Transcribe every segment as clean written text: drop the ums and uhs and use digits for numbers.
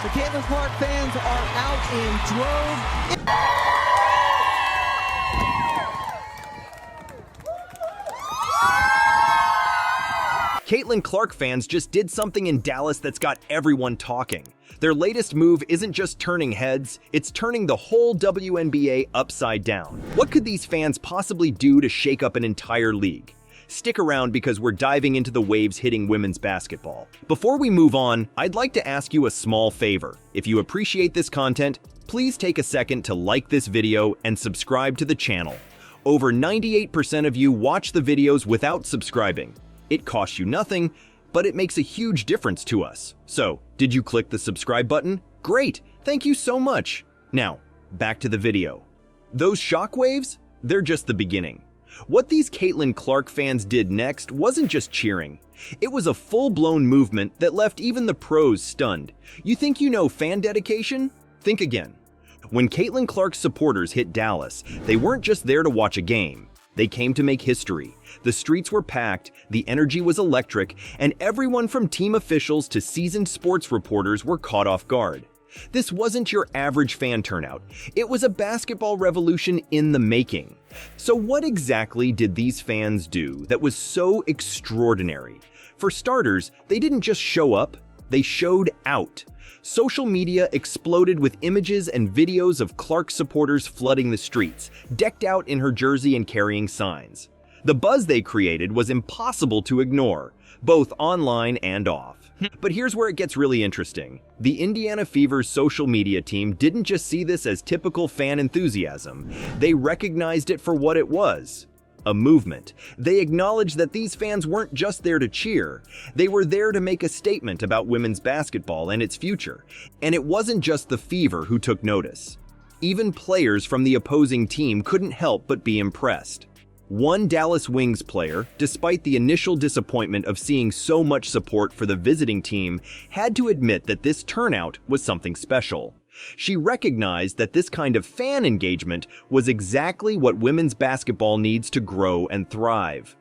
The Caitlin Clark fans are out in droves. Caitlin Clark fans just did something in Dallas that's got everyone talking. Their latest move isn't just turning heads, it's turning the whole WNBA upside down. What could these fans possibly do to shake up an entire league? Stick around because we're diving into the waves hitting women's basketball. Before we move on, I'd like to ask you a small favor. If you appreciate this content, please take a second to like this video and subscribe to the channel. Over 98% of you watch the videos without subscribing. It costs you nothing, but it makes a huge difference to us. So, did you click the subscribe button? Great, thank you so much. Now, back to the video. Those shockwaves? They're just the beginning. What these Caitlin Clark fans did next wasn't just cheering. It was a full-blown movement that left even the pros stunned. You think you know fan dedication? Think again. When Caitlin Clark's supporters hit Dallas, they weren't just there to watch a game. They came to make history. The streets were packed, the energy was electric, and everyone from team officials to seasoned sports reporters were caught off guard. This wasn't your average fan turnout. It was a basketball revolution in the making. So what exactly did these fans do that was so extraordinary? For starters, they didn't just show up, they showed out. Social media exploded with images and videos of Clark supporters flooding the streets, decked out in her jersey and carrying signs. The buzz they created was impossible to ignore, both online and off. But here's where it gets really interesting. The Indiana Fever's social media team didn't just see this as typical fan enthusiasm. They recognized it for what it was. A movement. They acknowledged that these fans weren't just there to cheer. They were there to make a statement about women's basketball and its future. And it wasn't just the Fever who took notice. Even players from the opposing team couldn't help but be impressed. One Dallas Wings player, despite the initial disappointment of seeing so much support for the visiting team, had to admit that this turnout was something special. She recognized that this kind of fan engagement was exactly what women's basketball needs to grow and thrive.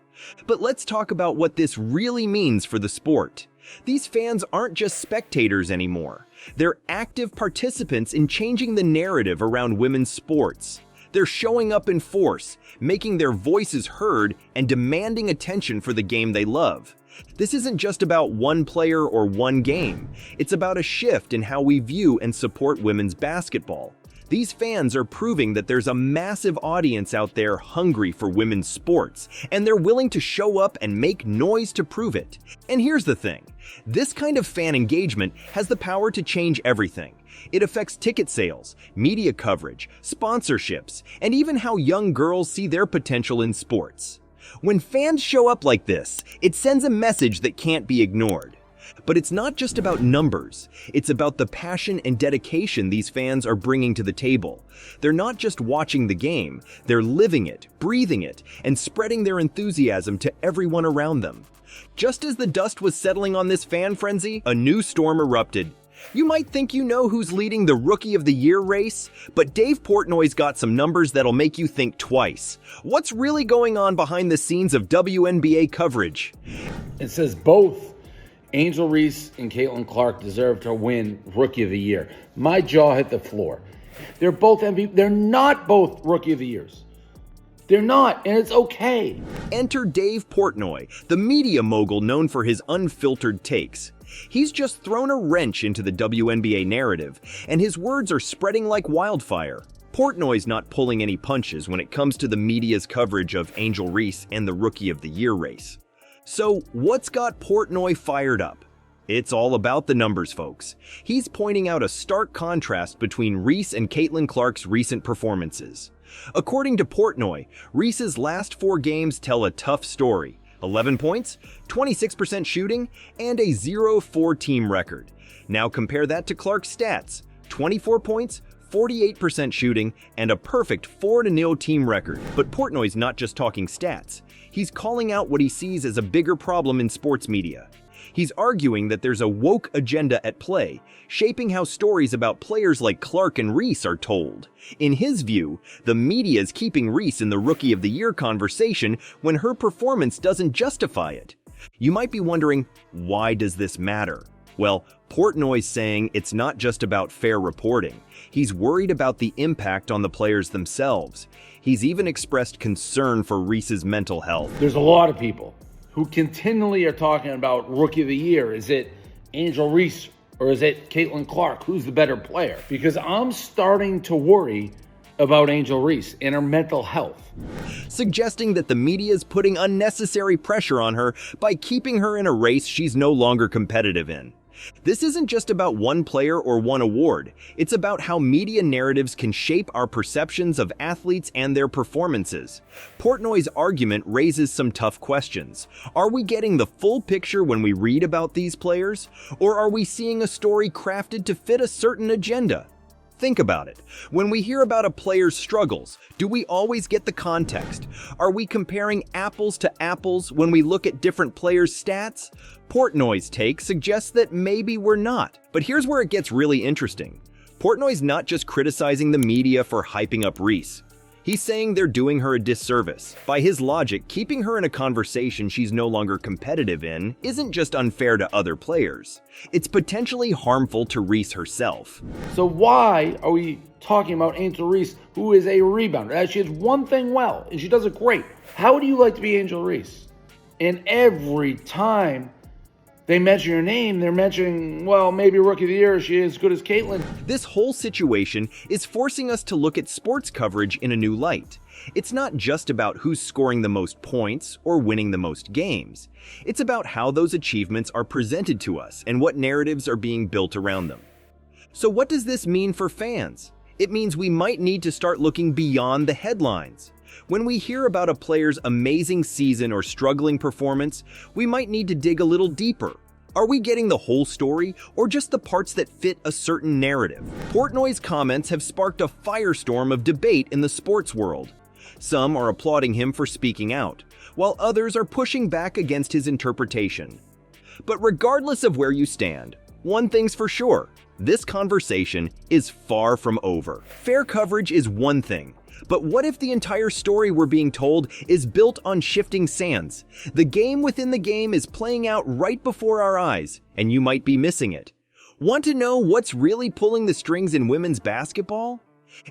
But let's talk about what this really means for the sport. These fans aren't just spectators anymore. They're active participants in changing the narrative around women's sports. They're showing up in force, making their voices heard, and demanding attention for the game they love. This isn't just about one player or one game. It's about a shift in how we view and support women's basketball. These fans are proving that there's a massive audience out there hungry for women's sports, and they're willing to show up and make noise to prove it. And here's the thing. This kind of fan engagement has the power to change everything. It affects ticket sales, media coverage, sponsorships, and even how young girls see their potential in sports. When fans show up like this, it sends a message that can't be ignored. But it's not just about numbers. It's about the passion and dedication these fans are bringing to the table. They're not just watching the game, they're living it, breathing it, and spreading their enthusiasm to everyone around them. Just as the dust was settling on this fan frenzy, a new storm erupted. You might think you know who's leading the Rookie of the Year race, but Dave Portnoy's got some numbers that'll make you think twice. What's really going on behind the scenes of WNBA coverage? It says both Angel Reese and Caitlin Clark deserve to win Rookie of the Year. My jaw hit the floor. They're both MVP. They're not both Rookie of the Years. They're not, and it's okay. Enter Dave Portnoy, the media mogul known for his unfiltered takes. He's just thrown a wrench into the WNBA narrative, and his words are spreading like wildfire. Portnoy's not pulling any punches when it comes to the media's coverage of Angel Reese and the Rookie of the Year race. So, what's got Portnoy fired up? It's all about the numbers, folks. He's pointing out a stark contrast between Reese and Caitlin Clark's recent performances. According to Portnoy, Reese's last 4 games tell a tough story. 11 points, 26% shooting, and a 0-4 team record. Now compare that to Clark's stats. 24 points, 48% shooting, and a perfect 4-0 team record. But Portnoy's not just talking stats. He's calling out what he sees as a bigger problem in sports media. He's arguing that there's a woke agenda at play, shaping how stories about players like Clark and Reese are told. In his view, the media is keeping Reese in the Rookie of the Year conversation when her performance doesn't justify it. You might be wondering, why does this matter? Well, Portnoy's saying it's not just about fair reporting. He's worried about the impact on the players themselves. He's even expressed concern for Reese's mental health. There's a lot of people who continually are talking about Rookie of the Year. Is it Angel Reese or is it Caitlin Clark? Who's the better player? Because I'm starting to worry about Angel Reese and her mental health. Suggesting that the media is putting unnecessary pressure on her by keeping her in a race she's no longer competitive in. This isn't just about one player or one award. It's about how media narratives can shape our perceptions of athletes and their performances. Portnoy's argument raises some tough questions. Are we getting the full picture when we read about these players? Or are we seeing a story crafted to fit a certain agenda? Think about it. When we hear about a player's struggles, do we always get the context? Are we comparing apples to apples when we look at different players' stats? Portnoy's take suggests that maybe we're not. But here's where it gets really interesting. Portnoy's not just criticizing the media for hyping up Reese. He's saying they're doing her a disservice. By his logic, keeping her in a conversation she's no longer competitive in isn't just unfair to other players. It's potentially harmful to Reese herself. So why are we talking about Angel Reese, who is a rebounder? She has one thing well, and she does it great. How would you like to be Angel Reese? And every time they mention your name, they're mentioning, well, maybe Rookie of the Year, she is as good as Caitlin. This whole situation is forcing us to look at sports coverage in a new light. It's not just about who's scoring the most points or winning the most games. It's about how those achievements are presented to us and what narratives are being built around them. So what does this mean for fans? It means we might need to start looking beyond the headlines. When we hear about a player's amazing season or struggling performance, we might need to dig a little deeper. Are we getting the whole story or just the parts that fit a certain narrative? Portnoy's comments have sparked a firestorm of debate in the sports world. Some are applauding him for speaking out, while others are pushing back against his interpretation. But regardless of where you stand, one thing's for sure, this conversation is far from over. Fair coverage is one thing. But what if the entire story we're being told is built on shifting sands? The game within the game is playing out right before our eyes, and you might be missing it. Want to know what's really pulling the strings in women's basketball?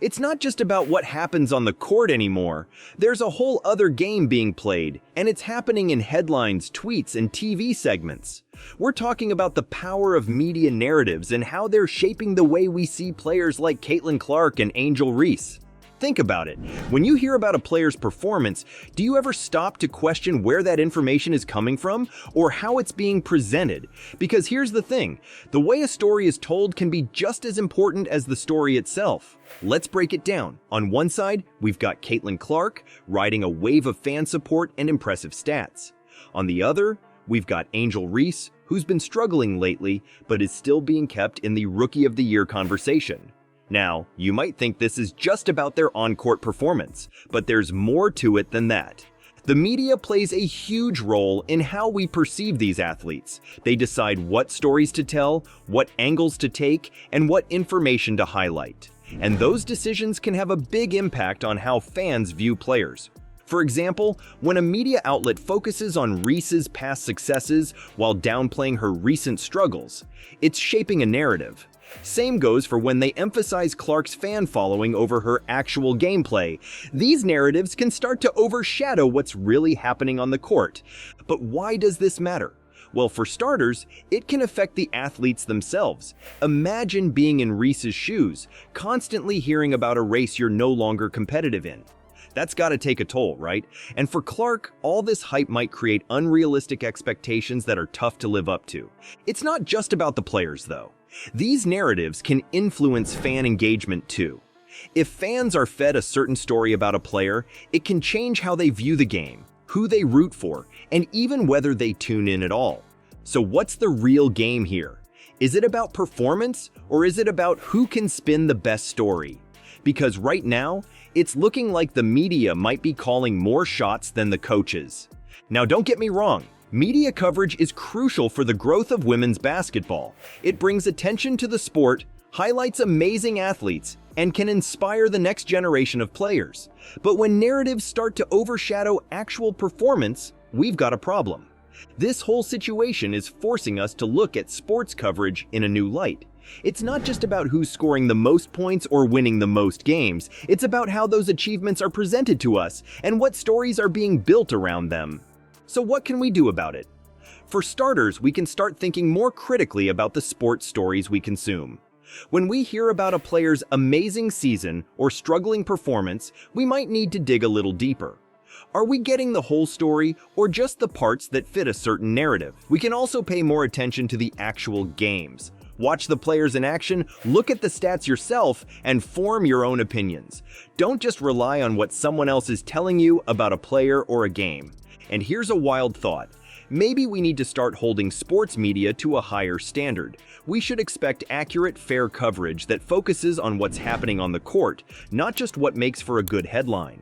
It's not just about what happens on the court anymore. There's a whole other game being played, and it's happening in headlines, tweets, and TV segments. We're talking about the power of media narratives and how they're shaping the way we see players like Caitlin Clark and Angel Reese. Think about it. When you hear about a player's performance, do you ever stop to question where that information is coming from or how it's being presented? Because here's the thing, the way a story is told can be just as important as the story itself. Let's break it down. On one side, we've got Caitlin Clark riding a wave of fan support and impressive stats. On the other, we've got Angel Reese, who's been struggling lately, but is still being kept in the Rookie of the Year conversation. Now, you might think this is just about their on-court performance, but there's more to it than that. The media plays a huge role in how we perceive these athletes. They decide what stories to tell, what angles to take, and what information to highlight. And those decisions can have a big impact on how fans view players. For example, when a media outlet focuses on Reese's past successes while downplaying her recent struggles, it's shaping a narrative. Same goes for when they emphasize Clark's fan following over her actual gameplay. These narratives can start to overshadow what's really happening on the court. But why does this matter? Well, for starters, it can affect the athletes themselves. Imagine being in Reese's shoes, constantly hearing about a race you're no longer competitive in. That's gotta take a toll, right? And for Clark, all this hype might create unrealistic expectations that are tough to live up to. It's not just about the players, though. These narratives can influence fan engagement too. If fans are fed a certain story about a player, it can change how they view the game, who they root for, and even whether they tune in at all. So what's the real game here? Is it about performance, or is it about who can spin the best story? Because right now, it's looking like the media might be calling more shots than the coaches. Now don't get me wrong, media coverage is crucial for the growth of women's basketball. It brings attention to the sport, highlights amazing athletes, and can inspire the next generation of players. But when narratives start to overshadow actual performance, we've got a problem. This whole situation is forcing us to look at sports coverage in a new light. It's not just about who's scoring the most points or winning the most games. It's about how those achievements are presented to us and what stories are being built around them. So what can we do about it? For starters, we can start thinking more critically about the sports stories we consume. When we hear about a player's amazing season or struggling performance, we might need to dig a little deeper. Are we getting the whole story or just the parts that fit a certain narrative? We can also pay more attention to the actual games. Watch the players in action, look at the stats yourself, and form your own opinions. Don't just rely on what someone else is telling you about a player or a game. And here's a wild thought. Maybe we need to start holding sports media to a higher standard. We should expect accurate, fair coverage that focuses on what's happening on the court, not just what makes for a good headline.